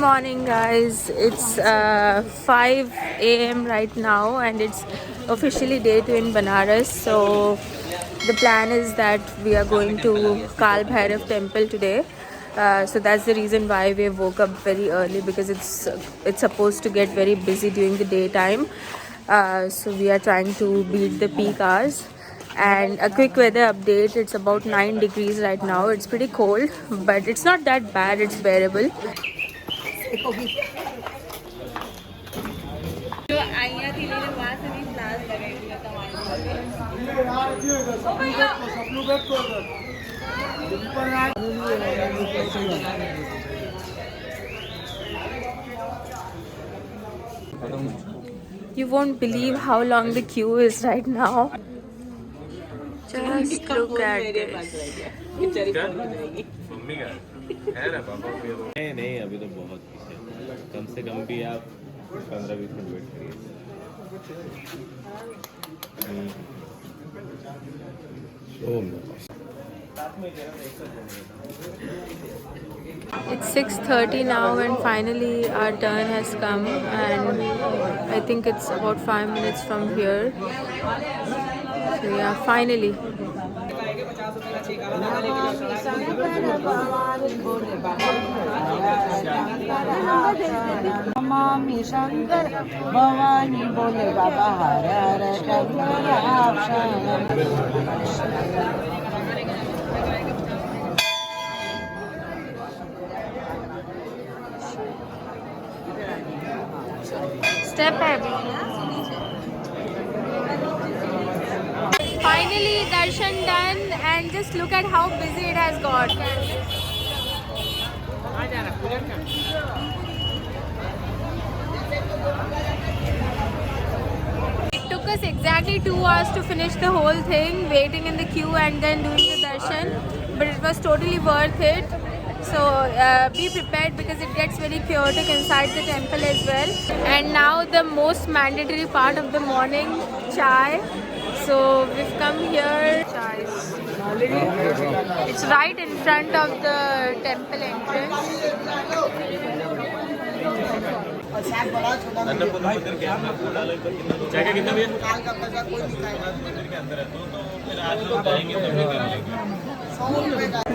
morning, guys. It's 5 a.m. right now, and it's officially day 2 in Banaras. So the plan is that we are going to Kal Bhairav temple today. So that's the reason why we woke up very early, because it's supposed to get very busy during the daytime. So we are trying to beat the peak hours. And a quick weather update, it's about 9 degrees right now. It's pretty cold, but it's not that bad, it's bearable. You won't believe how long the queue is right now. Just look at this. नहीं अभी तो बहुत पीछे, कम से कम भी आप 15-20 minute wait करिए। It's 6:30 now, and finally our turn has come, and I think it's about 5 minutes from here. So yeah, finally. Mami Shankar Bhavani Bole Baba Hara Hara Shankar Step up. Finally, darshan done, and just look at how busy it has got. It took us exactly 2 hours to finish the whole thing, waiting in the queue and then doing the darshan, but it was totally worth it. So be prepared, because it gets very chaotic inside the temple as well. And now the most mandatory part of the morning, chai. So we've come here. Chai. It's right in front of the temple entrance.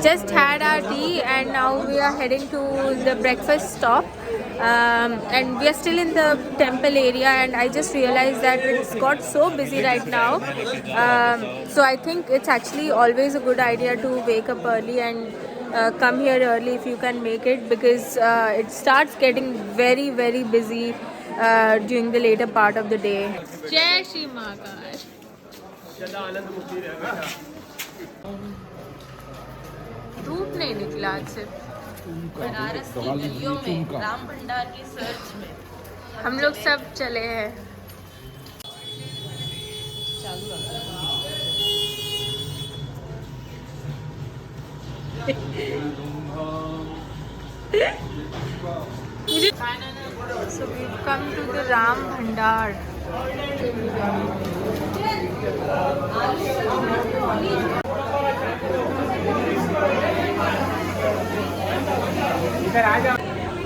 Just had our tea, and now we are heading to the breakfast stop. And we are still in the temple area, and I just realized that it's got so busy right now. So I think it's actually always a good idea to wake up early and come here early if you can make it, because it starts getting very, very busy during the later part of the day. Jai Shri Mahakal. धूप नहीं निकला आज से। बनारस की गलियों में राम भंडार की सर्च में हम लोग सब चले हैं। So we've come to the Ram Bhandar.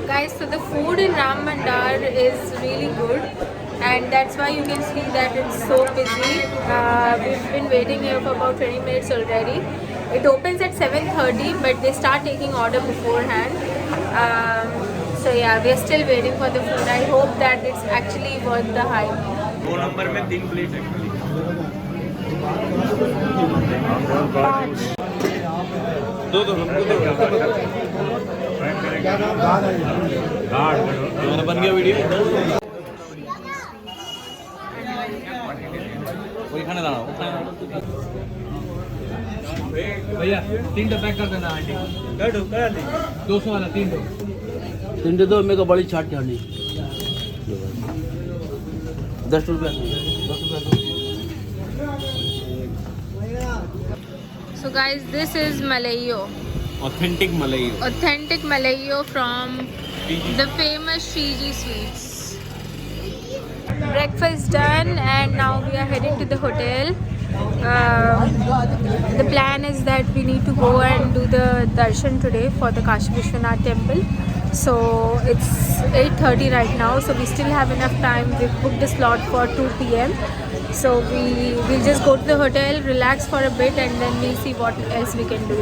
Guys, so the food in Ram Bhandar is really good, and that's why you can see that it's so busy. We've been waiting here for about 20 minutes already. It opens at 7:30, but they start taking order beforehand. So yeah, we are still waiting for the food. I hope that it's actually worth the hype. 2 number में 3 plate है। दो हमको दो। बन गया video. वही खाने दाना भैया 3 पैक कर देना आंटी। 200 वाला 3 दो मेरे को बड़ी छाट चढ़नी 10 रुपया। So guys, this is Malayo. Authentic Malayo. Authentic Malayo from the famous Shriji Sweets. Breakfast done, and now we are heading to the hotel. The plan is that we need to go and do the darshan today for the Kashi Vishwanath temple. So it's 8:30 right now, so we still have enough time. We've booked a slot for 2 p.m. So we'll just go to the hotel, relax for a bit, and then we'll see what else we can do.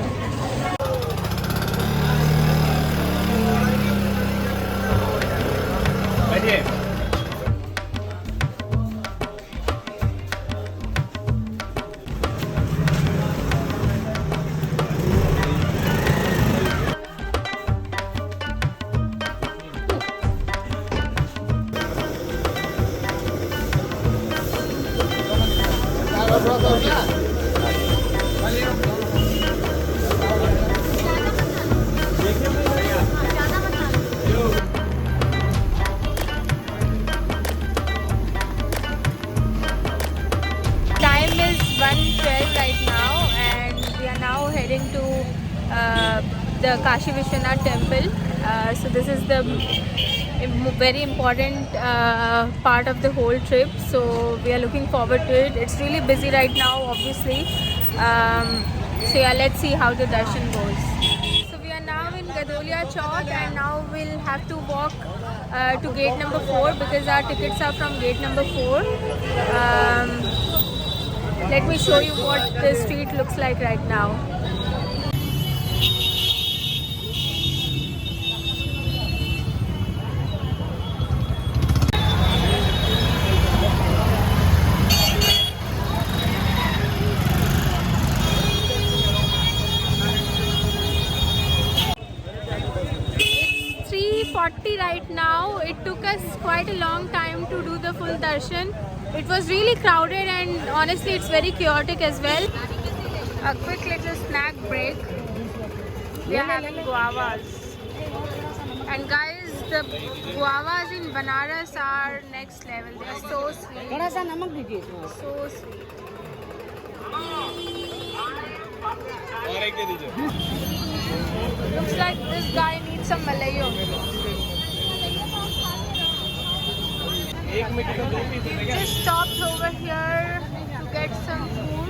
Time is 1:12 right now, and we are now heading to the Kashi Vishwanath temple. So this is the very important part of the whole trip. So we are looking forward to it. It's really busy right now, obviously. So yeah, let's see how the darshan goes. So we are now in Gadolia Chowk, and now we'll have to walk to gate number 4 because our tickets are from gate number 4. Let me show you what the street looks like right now. It's 3:40 right now. It took us quite a long time to do the full darshan. It was really crowded, and honestly it's very chaotic as well. A quick little snack break. We are having guavas. And guys, the guavas in Banaras are next level. They are so sweet. थोड़ा सा नमक दीजिए So sweet. Looks like this guy needs some Malayo. Just stopped over here to get some food.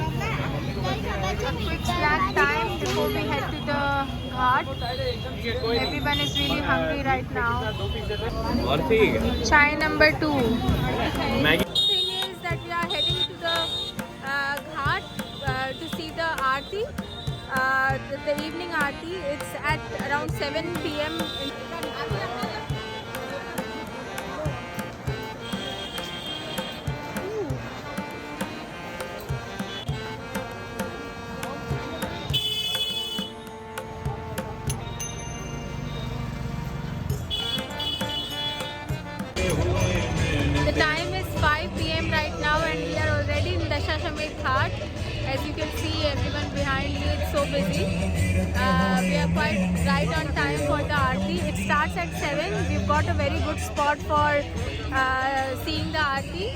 A quick snack time before we head to the ghat. Everyone is really hungry right now. Chai number 2. The thing is that we are heading to the ghat to see the aarti, the evening aarti. It's at around 7 p.m. The time is 5 p.m. right now, and we are already in Dashashamedh Ghat. As you can see, everyone behind me, it's so busy. We are quite right on time for the aarti. It starts at 7. We've got a very good spot for seeing the aarti.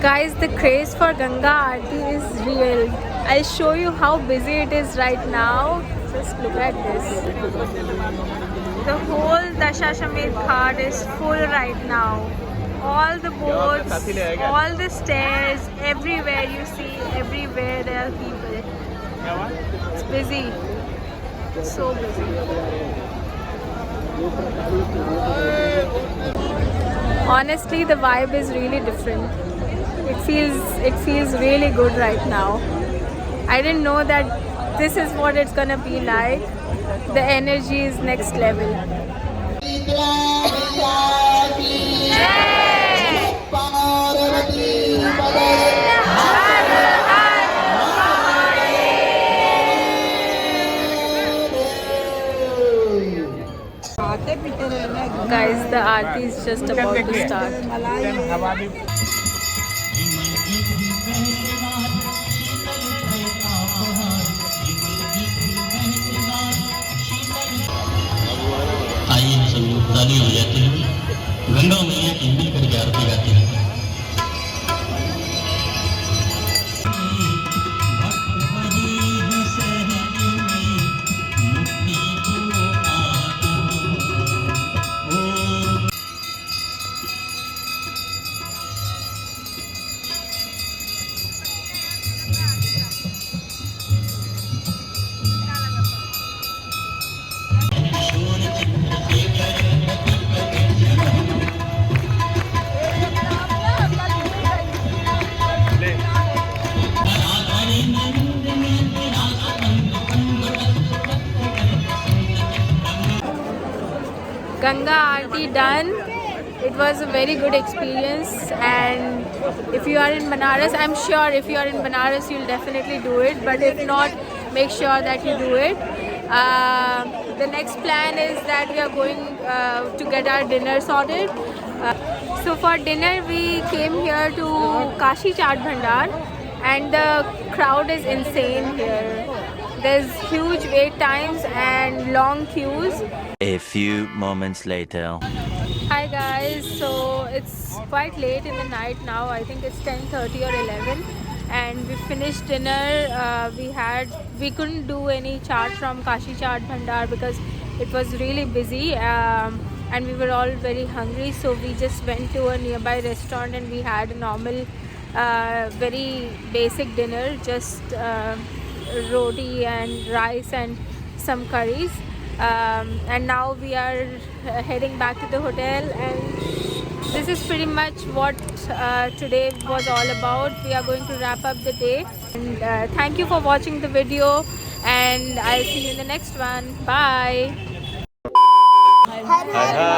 Guys, the craze for Ganga Aarti is real. I'll show you how busy it is right now. Just look at this. The whole Dashashamedh Ghat is full right now. All the boats, all the stairs, everywhere you see, everywhere there are people. It's busy. So busy. Honestly, the vibe is really different. It feels really good right now. I didn't know that this is what it's gonna be like. The energy is next level. Guys, the aarti is just about to start. आइए हम सब लोग ताली हो जाते हैं। गंगा मैया की मिलकर आरती गाते हैं। Ganga Aarti done. It was a very good experience, and if you are in Banaras, I'm sure if you are in Banaras, you'll definitely do it. But if not, make sure that you do it. The next plan is that we are going to get our dinner sorted. So for dinner, we came here to Kashi Chaat Bhandar, and the crowd is insane here. There's huge wait times and long queues. A few moments later. Hi guys, so it's quite late in the night now. I think it's 10:30 or 11, and we finished dinner. We couldn't do any chaat from Kashi Chaat Bhandar because it was really busy, and we were all very hungry. So we just went to a nearby restaurant and we had a normal, very basic dinner, just roti and rice and some curries. And now we are heading back to the hotel, and this is pretty much what today was all about. We are going to wrap up the day, and thank you for watching the video, and I'll see you in the next one. Bye. Hi.